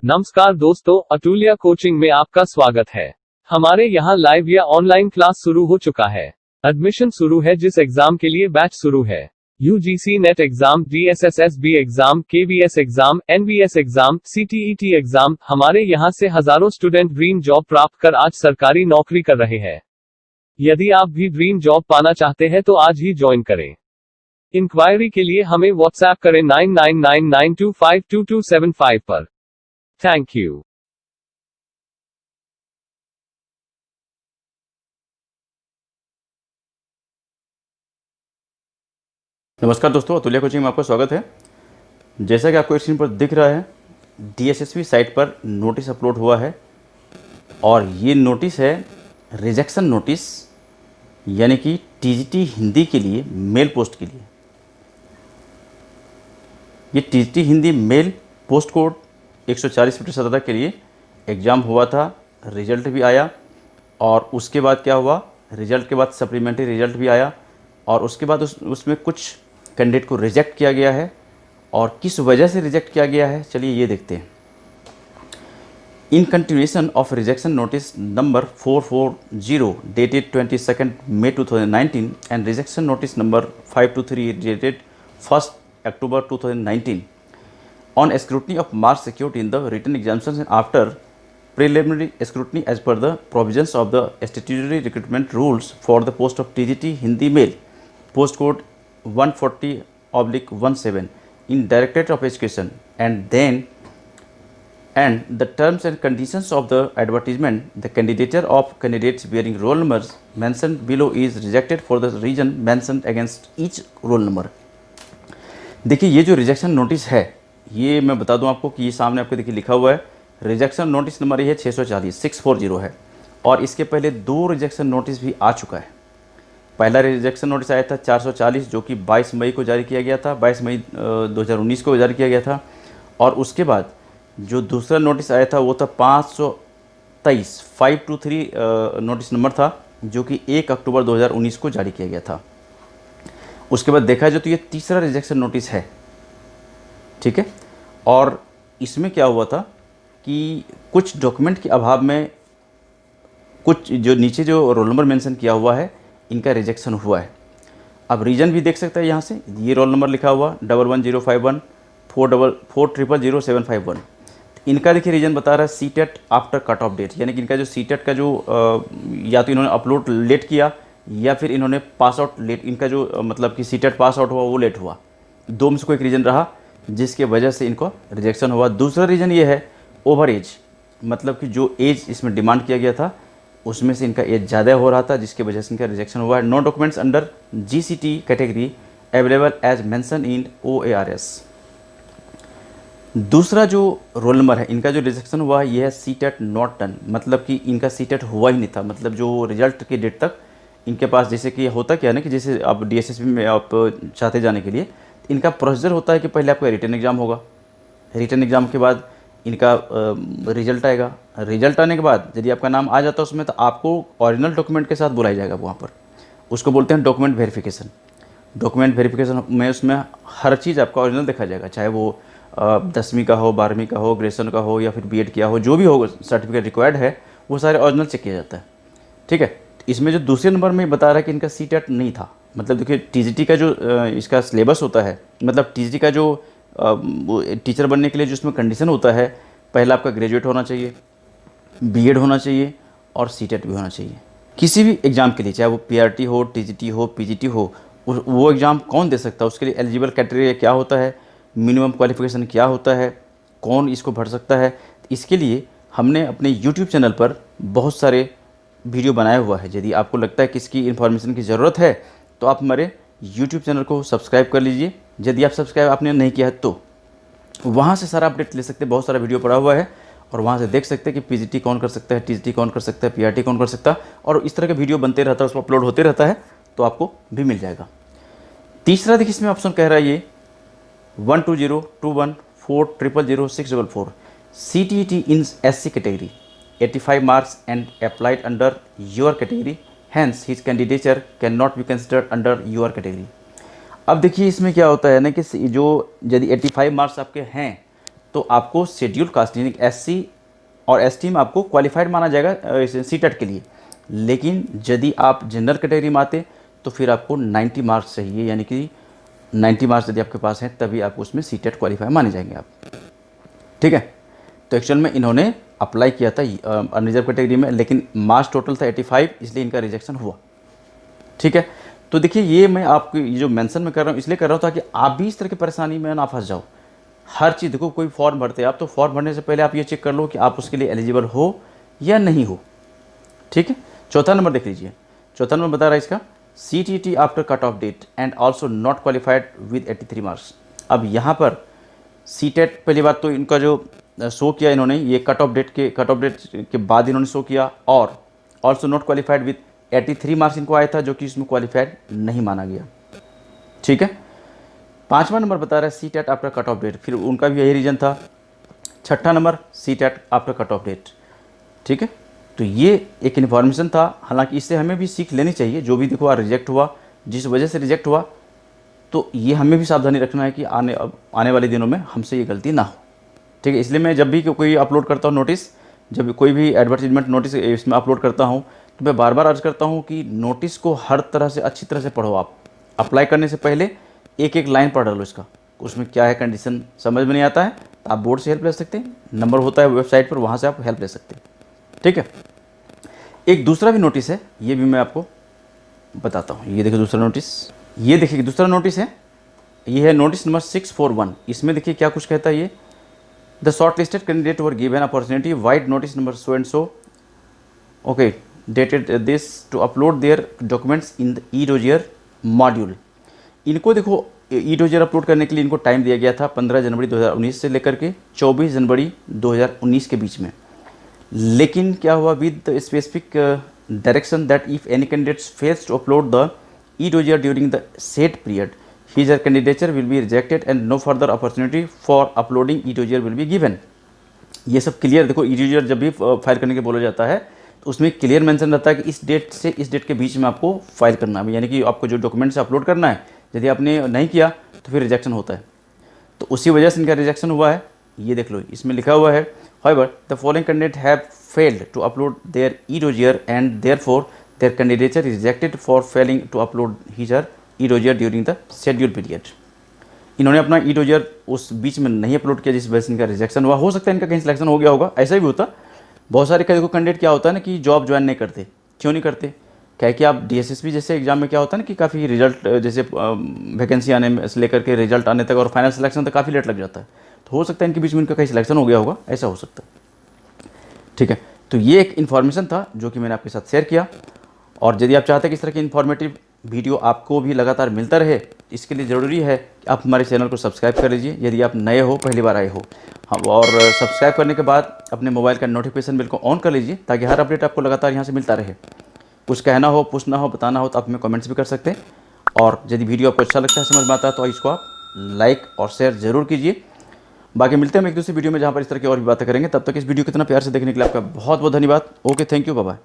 नमस्कार दोस्तों, अतुल्या कोचिंग में आपका स्वागत है। हमारे यहाँ लाइव या ऑनलाइन क्लास शुरू हो चुका है। एडमिशन शुरू है। जिस एग्जाम के लिए बैच शुरू है, UGC net exam, DSSSB exam, KVS exam, NVS exam, CTET exam. हमारे यहाँ से हजारों स्टूडेंट ड्रीम जॉब प्राप्त कर आज सरकारी नौकरी कर रहे हैं। यदि आप भी ड्रीम जॉब पाना चाहते हैं तो आज ही ज्वाइन करें। इंक्वायरी के लिए हमें व्हाट्सएप करें 9999252275 पर। Thank you. नमस्कार दोस्तों, अतुल्या कोचिंग में आपका स्वागत है। जैसा कि आपको स्क्रीन पर दिख रहा है, DSSB साइट पर नोटिस अपलोड हुआ है और ये नोटिस है रिजेक्शन नोटिस, यानी कि TGT हिंदी के लिए मेल पोस्ट के लिए। ये TGT Hindi mail post code 140/17 के लिए एग्ज़ाम हुआ था, रिजल्ट भी आया और उसके बाद क्या हुआ, रिजल्ट के बाद सप्लीमेंट्री रिजल्ट भी आया और उसके बाद उसमें कुछ कैंडिडेट को रिजेक्ट किया गया है। और किस वजह से रिजेक्ट किया गया है, चलिए ये देखते हैं। In continuation of rejection notice number 440 dated 22 May 2019 and rejection notice number 523 dated 1 October 2019 on scrutiny of marks secured in the written examinations and after preliminary scrutiny as per the provisions of the statutory recruitment rules for the post of TGT Hindi Mail, post code 140/17 in Directorate of Education, and the terms and conditions of the advertisement, the candidature of candidates bearing roll numbers mentioned below is rejected for the reason mentioned against each roll number। देखिए, ये जो rejection notice है, ये मैं बता दूं आपको कि ये सामने आपको देखिए लिखा हुआ है। रिजेक्शन नोटिस नंबर ये है 640 है और इसके पहले 2 रिजेक्शन नोटिस भी आ चुका है। पहला रिजेक्शन नोटिस आया था 440, जो कि 22 मई को जारी किया गया था, 22 मई 2019 को जारी किया गया था। और उसके बाद जो दूसरा नोटिस आया था वो था 523 नोटिस नंबर था, जो कि 1 अक्टूबर 2019 को जारी किया गया था। उसके बाद देखा जाए तो ये तीसरा रिजेक्शन नोटिस है, ठीक है। और इसमें क्या हुआ था कि कुछ डॉक्यूमेंट के अभाव में कुछ जो नीचे जो रोल नंबर मेंशन किया हुआ है, इनका रिजेक्शन हुआ है। अब रीजन भी देख सकते हैं यहाँ से, ये रोल नंबर लिखा हुआ 11051 4000751। इनका देखिए रीजन बता रहा है CTET after cut off date, यानी कि इनका जो CTET का जो या तो इन्होंने अपलोड लेट किया या फिर इन्होंने पास आउट लेट, इनका जो मतलब कि CTET पास आउट हुआ वो लेट हुआ। 2 में से कोई एक रीज़न रहा जिसके वजह से इनको रिजेक्शन हुआ। दूसरा रीज़न ये है ओवर एज, मतलब कि जो एज इसमें डिमांड किया गया था उसमें से इनका एज ज़्यादा हो रहा था, जिसकी वजह से इनका रिजेक्शन हुआ है। No documents under GCT category available as mention in OARS। दूसरा जो रोल नंबर है, इनका जो रिजेक्शन हुआ है ये है CTET नॉट डन, मतलब कि इनका CTET हुआ ही नहीं था। मतलब जो रिजल्ट की डेट तक इनके पास, जैसे कि होता क्या है ना कि जैसे आप DSSB में आप चाहते जाने के लिए, इनका प्रोसीजर होता है कि पहले आपका रिटन एग्ज़ाम होगा, रिटन एग्ज़ाम के बाद इनका रिजल्ट आएगा। रिजल्ट आने के बाद यदि आपका नाम आ जाता है उसमें, तो आपको ओरिजिनल डॉक्यूमेंट के साथ बुलाया जाएगा वहाँ पर। उसको बोलते हैं डॉक्यूमेंट वेरिफिकेशन। डॉक्यूमेंट वेरिफिकेशन में उसमें हर चीज़ आपका ओरिजिनल देखा जाएगा, चाहे वो 10वीं का हो, 12वीं का हो, ग्रेजुएशन का हो या फिर BEd किया हो, जो भी हो सर्टिफिकेट रिक्वायर्ड है वो सारे ओरिजिनल चेक किया जाता है, ठीक है। इसमें जो दूसरे नंबर में बता रहा है कि इनका CTET नहीं था, मतलब देखिए TGT का जो इसका सिलेबस होता है, मतलब TGT का जो टीचर बनने के लिए जो इसमें कंडीशन होता है, पहला आपका ग्रेजुएट होना चाहिए, BEd होना चाहिए और CTET भी होना चाहिए। किसी भी एग्ज़ाम के लिए, चाहे वो PRT हो, TGT हो, PGT हो, वो एग्ज़ाम कौन दे सकता है, उसके लिए एलिजिबल क्राइटेरिया क्या होता है, मिनिमम क्वालिफिकेशन क्या होता है, कौन इसको भर सकता है। इसके लिए हमने अपने YouTube चैनल पर बहुत सारे वीडियो बनाया हुआ है। यदि आपको लगता है कि इसकी इन्फॉर्मेशन की ज़रूरत है तो आप हमारे YouTube चैनल को सब्सक्राइब कर लीजिए। यदि आप सब्सक्राइब आपने नहीं किया है तो वहाँ से सारा अपडेट ले सकते हैं, बहुत सारा वीडियो पड़ा हुआ है और वहाँ से देख सकते हैं कि PGT कौन कर सकता है, TGT कौन कर सकता है, PRT कौन कर सकता है, और इस तरह के वीडियो बनते रहता है, उसमें अपलोड होते रहता है, तो आपको भी मिल जाएगा। तीसरा देखिए इसमें ऑप्शन कह रहा है ये 12021400644 CTET in SC category 85 marks and applied under your category, hence his candidature cannot be considered under your category। अब देखिए इसमें क्या होता है ना कि जो यदि 85 मार्क्स आपके हैं तो आपको शेड्यूल कास्ट यानी एससी और एसटी में आपको क्वालिफाइड माना जाएगा सीटेट के लिए। लेकिन यदि आप जनरल कैटेगरी में आते तो फिर आपको 90 मार्क्स चाहिए, यानी कि 90 मार्क्स यदि आपके पास हैं तभी आपको उसमें सीटेट क्वालिफाई माने जाएंगे आप। ठीक है, तो एक्चुअल में इन्होंने अप्लाई किया था अनरिजर्व कैटेगरी में, लेकिन मार्क्स टोटल था 85, इसलिए इनका रिजेक्शन हुआ। ठीक है, तो देखिए ये मैं आपको ये जो मेंशन में कर रहा हूँ इसलिए कर रहा हूँ ताकि आप भी इस तरह की परेशानी में ना फंस जाओ। हर चीज़ देखो, कोई फॉर्म भरते हैं आप तो फॉर्म भरने से पहले आप ये चेक कर लो कि आप उसके लिए एलिजिबल हो या नहीं हो। ठीक है, चौथा नंबर देख लीजिए। चौथा नंबर बता रहा है इसका CTT after cut off date and also not qualified with 83 marks. अब यहाँ पर सीटेट पहली बात तो इनका जो शो किया इन्होंने ये कट ऑफ डेट के बाद इन्होंने शो किया, और also not qualified with 83 marks इनको आया था, जो कि इसमें क्वालिफाइड नहीं माना गया। ठीक है, पांचवा नंबर बता रहा है CTET after cut off date, फिर उनका भी यही रीज़न था। छठा number CTET after cut off date. ठीक है, तो ये एक इन्फॉर्मेशन था, हालांकि इससे हमें भी सीख लेनी चाहिए। जो भी देखो रिजेक्ट हुआ, जिस वजह से रिजेक्ट हुआ, तो ये हमें भी सावधानी रखना है कि आने वाले दिनों में हमसे ये गलती ना हो। ठीक है, इसलिए मैं जब भी कोई अपलोड करता हूँ नोटिस, जब भी कोई भी एडवर्टीजमेंट नोटिस इसमें अपलोड करता हूँ, तो मैं बार बार अर्ज करता हूँ कि नोटिस को हर तरह से अच्छी तरह से पढ़ो। आप अप्लाई करने से पहले एक एक लाइन पढ़ लो इसका, उसमें क्या है कंडीशन, समझ में नहीं आता है तो आप बोर्ड से हेल्प ले सकते हैं, नंबर होता है वेबसाइट पर, वहाँ से आप हेल्प ले सकते हैं। ठीक है, एक दूसरा भी नोटिस है, ये भी मैं आपको बताता हूँ। ये देखिए दूसरा नोटिस, ये देखिए दूसरा नोटिस है, ये है नोटिस नंबर 641। इसमें देखिए क्या कुछ कहता है ये, the shortlisted candidate were given opportunity vide notice number so and so, okay, dated this to upload their documents in the e dossier module. इनको देखो ई-डोजियर अपलोड करने के लिए इनको टाइम दिया गया था 15 जनवरी 2019 से लेकर के 24 जनवरी 2019 के बीच में। लेकिन क्या हुआ, with the specific direction that if any candidates fails to upload the e dossier during the set period, his candidature will be rejected and no further opportunity for uploading e-dossier will be given। ये सब clear देखो, ई-डोजियर जब भी file करने के बोला जाता है तो उसमें क्लियर मेंशन रहता है कि इस डेट से इस डेट के बीच में आपको फाइल करना है, यानी कि आपको जो डॉक्यूमेंट्स अपलोड करना है, यदि आपने नहीं किया तो फिर रिजेक्शन होता है। तो उसी वजह से इनका रिजेक्शन हुआ है। ये देख लो, इसमें लिखा हुआ है however the following candidate have failed to upload their e-dossier and therefore their candidature is rejected for failing to upload his or e dossier during the schedule period. इन्होंने अपना ई-डोजियर उस बीच में नहीं अपलोड किया, जिस वजह से इनका रिजेक्शन हुआ। हो सकता है इनका कहीं सिलेक्शन हो गया होगा, ऐसा भी होता। बहुत सारे देखो कैंडिडेट क्या होता है ना कि जॉब ज्वाइन नहीं करते। क्यों नहीं करते, क्या है कि आप DSSP जैसे एग्जाम में क्या होता है ना कि काफ़ी रिजल्ट जैसे वैकेंसी आने में से लेकर के रिजल्ट आने तक और फाइनल सिलेक्शन तक काफ़ी लेट लग जाता है। तो हो सकता है इनके बीच में इनका कहीं सिलेक्शन हो गया होगा, ऐसा हो सकता है। ठीक है, तो ये एक इन्फॉर्मेशन था जो कि मैंने आपके साथ शेयर किया। और यदि आप चाहते हैं कि इस तरह की इन्फॉर्मेटिव वीडियो आपको भी लगातार मिलता रहे, इसके लिए ज़रूरी है कि आप हमारे चैनल को सब्सक्राइब कर लीजिए यदि आप नए हो, पहली बार आए हो। हाँ, और सब्सक्राइब करने के बाद अपने मोबाइल का नोटिफिकेशन बिल को ऑन कर लीजिए ताकि हर अपडेट आपको लगातार यहाँ से मिलता रहे। कुछ कहना हो, पूछना हो, बताना हो तो आप हमें कमेंट्स भी कर सकते हैं। और यदि वीडियो आपको अच्छा लगता है, समझ में आता है, तो इसको आप लाइक और शेयर ज़रूर कीजिए। बाकी मिलते हैं हम एक दूसरी वीडियो में जहाँ पर इस तरह की और भी बातें करेंगे। तब तक इस वीडियो को इतना प्यार से देखने के लिए आपका बहुत बहुत धन्यवाद। Okay, thank you, bye bye.